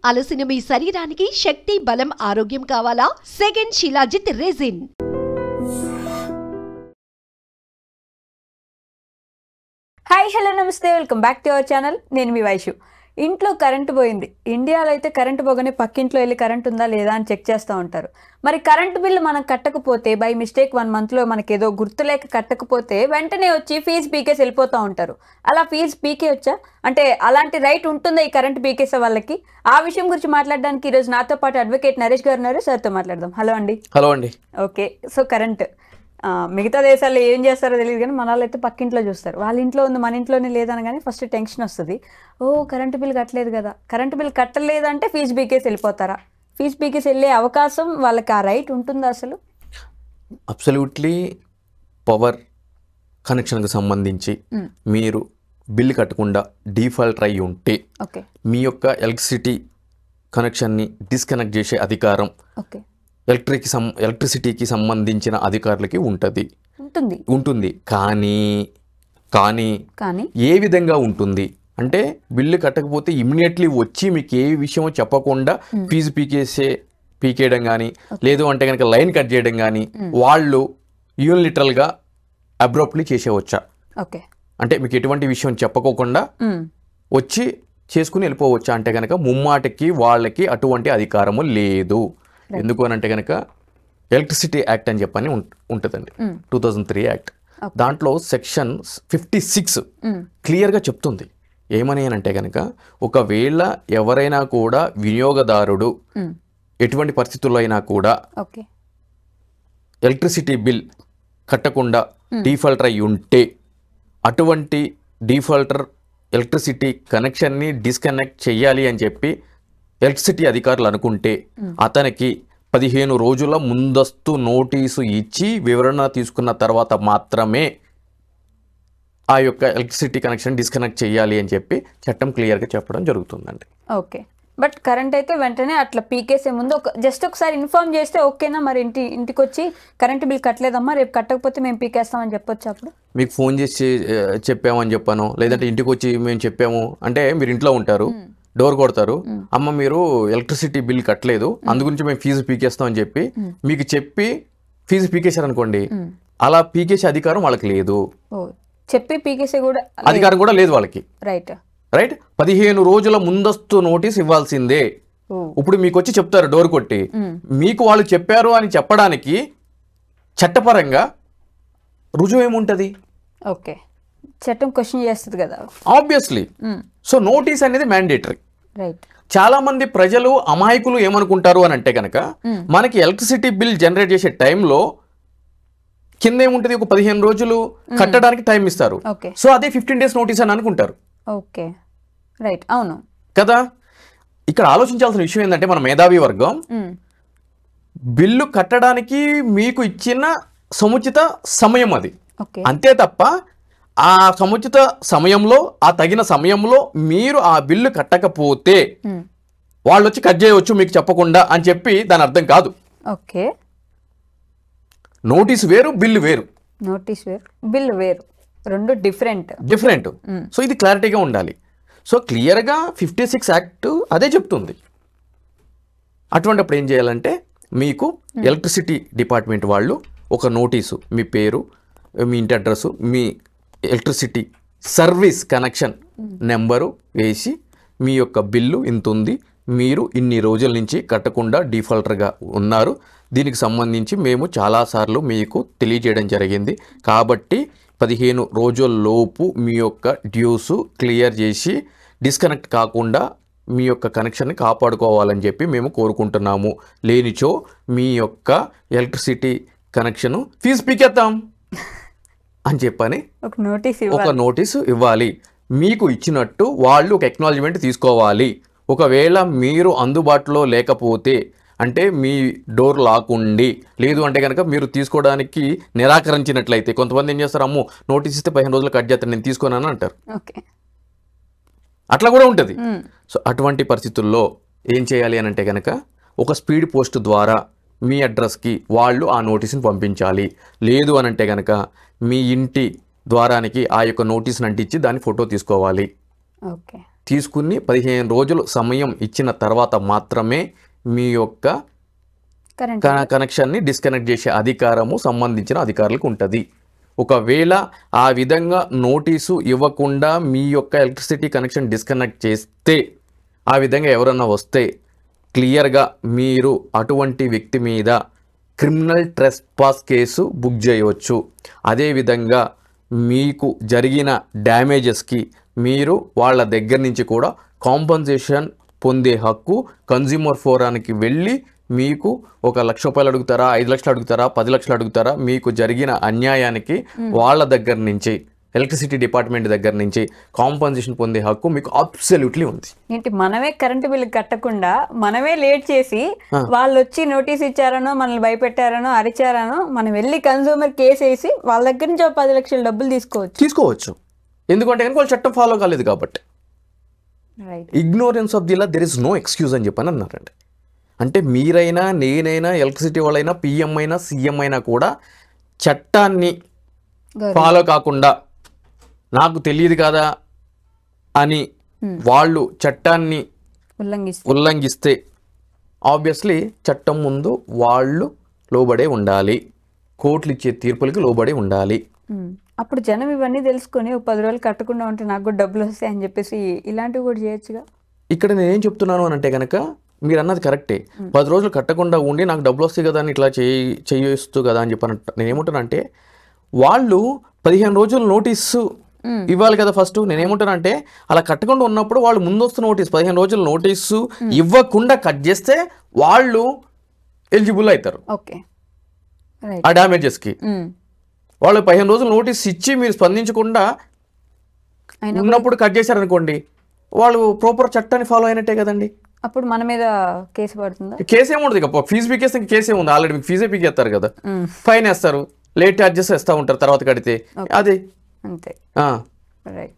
అలసిన మీ శరీరానికి శక్తి, బలం, ఆరోగ్యం కావాలా? Second Shilajit resin. Hi, hello, నమస్తే, welcome back to our channel. నేను మీ వైషు. ఇంట్లో కరెంటు పోయింది. ఇండియాలో అయితే కరెంటు పోగానే పక్కింట్లో వెళ్ళి కరెంట్ ఉందా లేదా అని చెక్ చేస్తూ ఉంటారు. మరి కరెంటు బిల్లు మనం కట్టకపోతే, బై మిస్టేక్ 1 మంత్లో మనకి ఏదో గుర్తులేక కట్టకపోతే వెంటనే వచ్చి ఫీజు పీకేసి వెళ్ళిపోతూ ఉంటారు. అలా ఫీజు పీకేయొచ్చా? అంటే అలాంటి రైట్ ఉంటుందా ఈ కరెంటు పీకేసే వాళ్ళకి? ఆ విషయం గురించి మాట్లాడడానికి ఈరోజు నాతో పాటు అడ్వకేట్ నరేష్ గారు ఉన్నారు. సార్తో మాట్లాడదాం. హలో అండి. హలో అండి. ఓకే, సో కరెంట్ మిగతా దేశాల్లో ఏం చేస్తారో తెలియదు కానీ మన వాళ్ళు అయితే పక్కింట్లో చూస్తారు. వాళ్ళ ఇంట్లో ఉంది, మన ఇంట్లోనే లేదనగానే ఫస్ట్ టెన్షన్ వస్తుంది. కరెంటు బిల్ కట్టలేదు కదా, కరెంటు బిల్ కట్టలేదంటే ఫీజు పీకేసి వెళ్ళిపోతారా? ఫీజు పీకేసి వెళ్ళే అవకాశం వాళ్ళకి ఆ రైట్ ఉంటుందా అసలు? అబ్సల్యూట్లీ. పవర్ కనెక్షన్కి సంబంధించి మీరు బిల్ కట్టకుండా డిఫాల్ట్ అయి ఉంటే మీ యొక్క ఎలక్ట్రిసిటీ కనెక్షన్ని డిస్కనెక్ట్ చేసే అధికారం ఎలక్ట్రిసిటీకి సంబంధించిన అధికారులకి ఉంటుంది. కానీ ఏ విధంగా ఉంటుంది అంటే, బిల్లు కట్టకపోతే ఇమ్మీడియట్లీ వచ్చి మీకు ఏ విషయం చెప్పకుండా ఫీజు పీకేయడం కానీ, లేదు అంటే కనుక లైన్ కట్ చేయడం కానీ వాళ్ళు యూనిలిటరల్గా అబ్రప్ట్లీ చేసేవచ్చా? అంటే మీకు ఎటువంటి విషయం చెప్పకోకుండా వచ్చి చేసుకుని వెళ్ళిపోవచ్చా అంటే కనుక ముమ్మాటికి వాళ్ళకి అటువంటి అధికారము లేదు. ఎందుకు అని అంటే కనుక ఎలక్ట్రిసిటీ యాక్ట్ అని చెప్పని ఉంటుందండి, 2003 యాక్ట్. దాంట్లో సెక్షన్ 56 క్లియర్గా చెప్తుంది. ఏమని అంటే కనుక, ఒకవేళ ఎవరైనా కూడా వినియోగదారుడు ఎటువంటి పరిస్థితుల్లో అయినా కూడా ఎలక్ట్రిసిటీ బిల్ కట్టకుండా డిఫాల్టర్ అయి ఉంటే, అటువంటి డిఫాల్టర్ ఎలక్ట్రిసిటీ కనెక్షన్ని డిస్కనెక్ట్ చేయాలి అని చెప్పి ఎలక్ట్రిసిటీ అధికారులు అనుకుంటే అతనికి 15 రోజుల ముందస్తు నోటీసు ఇచ్చి వివరణ తీసుకున్న తర్వాత మాత్రమే ఆ యొక్క ఎలక్ట్రిసిటీ కనెక్షన్ డిస్కనెక్ట్ చేయాలి అని చెప్పి చట్టం క్లియర్గా చెప్పడం జరుగుతుందండి. ఓకే, బట్ కరెంట్ అయితే వెంటనే అట్లా పీకేసే ముందు జస్ట్ ఒకసారి ఇన్ఫార్మ్ చేస్తే ఓకేనా? మరి ఇంటికి వచ్చి కరెంట్ బిల్ కట్టలేదమ్మా, రేపు కట్టకపోతే మేము పీకేస్తామని చెప్పొచ్చు. అప్పుడు మీకు ఫోన్ చేసి చెప్పామని చెప్పాను, లేదంటే ఇంటికి వచ్చి మేము చెప్పాము అంటే, మీరు ఇంట్లో ఉంటారు, డోర్ కొడతారు, అమ్మ మీరు ఎలక్ట్రిసిటీ బిల్ కట్టలేదు, అందుగురించి మేము ఫీజు పీకేస్తాం అని చెప్పి మీకు చెప్పి ఫీజు పీకేశారు అనుకోండి, అలా పీకేసే అధికారం వాళ్ళకి లేదు. చెప్పి పీకేసే కూడా అధికారం కూడా లేదు వాళ్ళకి. రైట్ 15 రోజుల ముందస్తు నోటీస్ ఇవ్వాల్సిందే. ఇప్పుడు మీకు వచ్చి చెప్తారు డోర్ కొట్టి, మీకు వాళ్ళు చెప్పారు అని చెప్పడానికి చట్టపరంగా రుజువు ఏముంటది? ఓకే, చట్టం క్వశ్చన్ చేస్తుంది కదా ఆబ్వియస్లీ. సో నోటీస్ అనేది మ్యాండేటరీ. చాలా మంది ప్రజలు అమాయకులు ఏమనుకుంటారు అని అంటే కనుక, మనకి ఎలక్ట్రిసిటీ బిల్ జనరేట్ చేసే టైంలో కింద ఏముంటది, ఒక 15 రోజులు కట్టడానికి టైం ఇస్తారు. సో అదే 15 days నోటీస్ అని అనుకుంటారు. ఓకే, రైట్, అవును కదా. ఇక్కడ ఆలోచించాల్సిన విషయం ఏంటంటే, మన మేధావి వర్గం బిల్లు కట్టడానికి మీకు ఇచ్చిన సముచిత సమయం అది, అంతే తప్ప ఆ సముచిత సమయంలో, ఆ తగిన సమయంలో మీరు ఆ బిల్లు కట్టకపోతే వాళ్ళు వచ్చి కట్ చేయవచ్చు మీకు చెప్పకుండా అని చెప్పి దాని అర్థం కాదు. ఓకే, నోటీస్ వేరు, బిల్లు వేరు. నోటీస్ వేరు, బిల్లు వేరు, రెండు డిఫరెంట్. సో ఇది క్లారిటీగా ఉండాలి. సో క్లియర్గా 56 యాక్ట్ అదే చెప్తుంది. అటువంటిప్పుడు ఏం చేయాలంటే, మీకు ఎలక్ట్రిసిటీ డిపార్ట్మెంట్ వాళ్ళు ఒక నోటీసు, మీ పేరు, మీ ఇంటి అడ్రస్సు, మీ ఎలక్ట్రిసిటీ సర్వీస్ కనెక్షన్ నెంబరు వేసి, మీ యొక్క బిల్లు ఇంత ఉంది, మీరు ఇన్ని రోజుల నుంచి కట్టకుండా డిఫాల్టర్గా ఉన్నారు, దీనికి సంబంధించి మేము చాలాసార్లు మీకు తెలియజేయడం జరిగింది, కాబట్టి 15 రోజుల్లోపు మీ యొక్క డ్యూస్ క్లియర్ చేసి డిస్కనెక్ట్ కాకుండా మీ యొక్క కనెక్షన్ని కాపాడుకోవాలని చెప్పి మేము కోరుకుంటున్నాము. లేనిచో మీ యొక్క ఎలక్ట్రిసిటీ కనెక్షను ఫీజు పీకేద్దాం అని చెప్పని ఒక నోటీసు ఇవ్వాలి. మీకు ఇచ్చినట్టు వాళ్ళు ఒక ఎక్నాలజ్మెంట్ తీసుకోవాలి. ఒకవేళ మీరు అందుబాటులో లేకపోతే, అంటే మీ డోర్ లాక్ ఉండి, లేదు అంటే కనుక మీరు తీసుకోవడానికి నిరాకరించినట్లయితే, కొంతమంది ఏం చేస్తారు, అమ్మో నోటీస్ ఇస్తే 15 రోజులు కట్ చేస్తాను, నేను తీసుకోనని అంటారు. అట్లా కూడా ఉంటుంది. సో అటువంటి పరిస్థితుల్లో ఏం చేయాలి అని అంటే కనుక, ఒక స్పీడ్ పోస్ట్ ద్వారా మీ అడ్రస్కి వాళ్ళు ఆ నోటీస్ని పంపించాలి. లేదు అని అంటే కనుక మీ ఇంటి ద్వారానికి ఆ యొక్క నోటీస్ని అంటించి దాని ఫోటో తీసుకోవాలి. తీసుకుని 15 రోజులు సమయం ఇచ్చిన తర్వాత మాత్రమే మీ యొక్క కనెక్షన్ని డిస్కనెక్ట్ చేసే అధికారము సంబంధించిన అధికారులకు ఉంటుంది. ఒకవేళ ఆ విధంగా నోటీసు ఇవ్వకుండా మీ యొక్క ఎలక్ట్రిసిటీ కనెక్షన్ డిస్కనెక్ట్ చేస్తే, ఆ విధంగా ఎవరన్నా వస్తే క్లియర్గా మీరు అటువంటి వ్యక్తి మీద క్రిమినల్ ట్రెస్పాస్ కేసు బుక్ చేయవచ్చు. అదేవిధంగా మీకు జరిగిన డ్యామేజెస్కి మీరు వాళ్ళ దగ్గర నుంచి కూడా కాంపన్సేషన్ పొందే హక్కు కన్జ్యూమర్ ఫోరానికి వెళ్ళి మీకు 1 లక్ష రూపాయలు అడుగుతారా, 5 లక్షలు అడుగుతారా, 10 లక్షలు అడుగుతారా, మీకు జరిగిన అన్యాయానికి వాళ్ళ దగ్గర నుంచి ఎలక్ట్రిసిటీ డిపార్ట్మెంట్ దగ్గర నుంచి కాంపన్సేషన్ పొందే హక్కు మీకు అబ్సల్యూట్లీ ఉంది. ఏంటి మనమే కరెంటు బిల్లు కట్టకుండా మనమే లేట్ చేసి వాళ్ళు వచ్చి నోటీస్ ఇచ్చారనో మనల్ని భయపెట్టారనో అరిచారనో మనం వెళ్ళి కన్జ్యూమర్ కేసు వేసి వాళ్ళ దగ్గర నుంచి 10 లక్షల డబ్బులు తీసుకోవచ్చు. ఎందుకంటే వాళ్ళు చట్టం ఫాలో కాలేదు కాబట్టి. Ignorance of the law there is no excuse అని చెప్పని అన్నారండి. అంటే మీరైనా నేనైనా ఎలక్ట్రిసిటీ వాళ్ళైనా పిఎం అయినా సీఎం అయినా కూడా చట్టాన్ని ఫాలో కాకుండా నాకు తెలియదు కదా అని వాళ్ళు చట్టాన్ని ఉల్లంఘిస్తే ఆబ్వియస్లీ చట్టం ముందు వాళ్ళు లోబడే ఉండాలి, కోర్టులు ఇచ్చే తీర్పులకి లోబడి ఉండాలి. అప్పుడు జనం ఇవన్నీ తెలుసుకొని 10 రోజులు కట్టకుండా ఉంటే నాకు కూడా డబ్బులు వస్తాయి అని చెప్పేసి ఇలాంటివి కూడా చేయొచ్చుగా. ఇక్కడ నేనేం చెప్తున్నాను అని అంటే కనుక మీరు అన్నది కరెక్టే. 10 రోజులు కట్టకుండా ఉండి నాకు డబ్బులు వస్తాయి కదా అని ఇట్లా చేయొచ్చు కదా అని చెప్పాను. నేనేమంటానంటే వాళ్ళు 15 రోజులు నోటీసు ఇవ్వాలి కదా ఫస్ట్. నేనేమంటానంటే అలా కట్టకుండా ఉన్నప్పుడు వాళ్ళు ముందస్తు నోటీస్ 15 రోజులు నోటీసు ఇవ్వకుండా కట్ చేస్తే వాళ్ళు ఎలిజిబుల్ అవుతారు ఆ డ్యామేజెస్కి. వాళ్ళు 15 రోజులు నోటీస్ ఇచ్చి మీరు స్పందించకుండా ఉన్నప్పుడు కట్ చేశారనుకోండి, వాళ్ళు ప్రాపర్ చట్టాన్ని ఫాలో అయినట్టే కదండి. అప్పుడు మన మీద కేసు పడుతుందా? కేసు ఏముంటుంది, ఇక ఫీజు పీకేస్తే కేసు ఏముంది, ఆల్రెడీ మీకు ఫీజే పీకేస్తారు కదా, ఫైన్ వేస్తారు, లేట్ ఛార్జెస్ వేస్తూ ఉంటారు తర్వాత కడితే, అదే అంతే.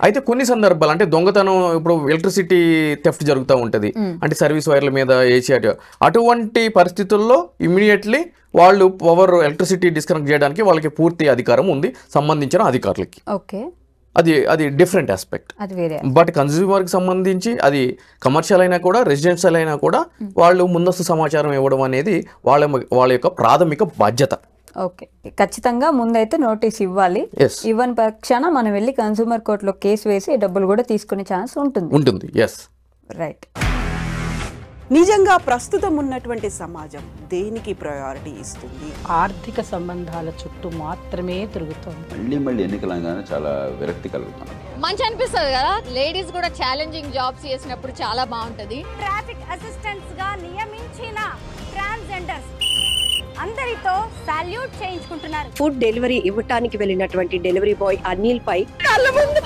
అయితే కొన్ని సందర్భాలు అంటే దొంగతనం, ఇప్పుడు ఎలక్ట్రిసిటీ థెఫ్ట్ జరుగుతూ ఉంటుంది, అంటే సర్వీస్ వైర్ల మీద ఏసీ, అటువంటి పరిస్థితుల్లో ఇమ్మీడియట్లీ వాళ్ళు పవర్ ఎలక్ట్రిసిటీ డిస్కనెక్ట్ చేయడానికి వాళ్ళకి పూర్తి అధికారం ఉంది సంబంధించిన అధికారులకి. అది డిఫరెంట్ ఆస్పెక్ట్. బట్ కన్స్యూమర్కి సంబంధించి అది కమర్షియల్ అయినా కూడా రెసిడెన్షియల్ అయినా కూడా వాళ్ళు ముందస్తు సమాచారం ఇవ్వడం అనేది వాళ్ళ యొక్క ప్రాథమిక బాధ్యత. ఓకే, ఖచ్చితంగా ముందైతే నోటీస్ ఇవ్వాలి. ఇవ్వని పక్షాన మనం వెళ్ళి కన్స్యూమర్ కోర్టులో కేసు వేసి డబ్బులు కూడా తీసుకునే ఛాన్స్ ఉంటుంది. Yes, right. నిజంగా ప్రస్తుతం ఉన్నటువంటి సమాజం దేనికి ప్రయారిటీ ఇస్తుంది? ఆర్థిక సంబంధాల చుట్టూ మాత్రమే తిరుగుతుంది. మళ్ళీ ఎన్నికలంగానే చాలా విరక్తి కలుగుతుంది. మంచి అనిపిస్తుంది కదా, లేడీస్ కూడా ఛాలెంజింగ్ జాబ్స్ చేసినప్పుడు చాలా బాగుంటది. ట్రాఫిక్ అసిస్టెంట్స్ గా నియమించిన ట్రాన్స్జెండర్స్ అందరితో సాల్యూట్ చేయించుకుంటున్నారు. ఫుడ్ డెలివరీ ఇవ్వటానికి వెళ్ళినటువంటి డెలివరీ బాయ్ అనిల్ పై కళ్ళ ముందు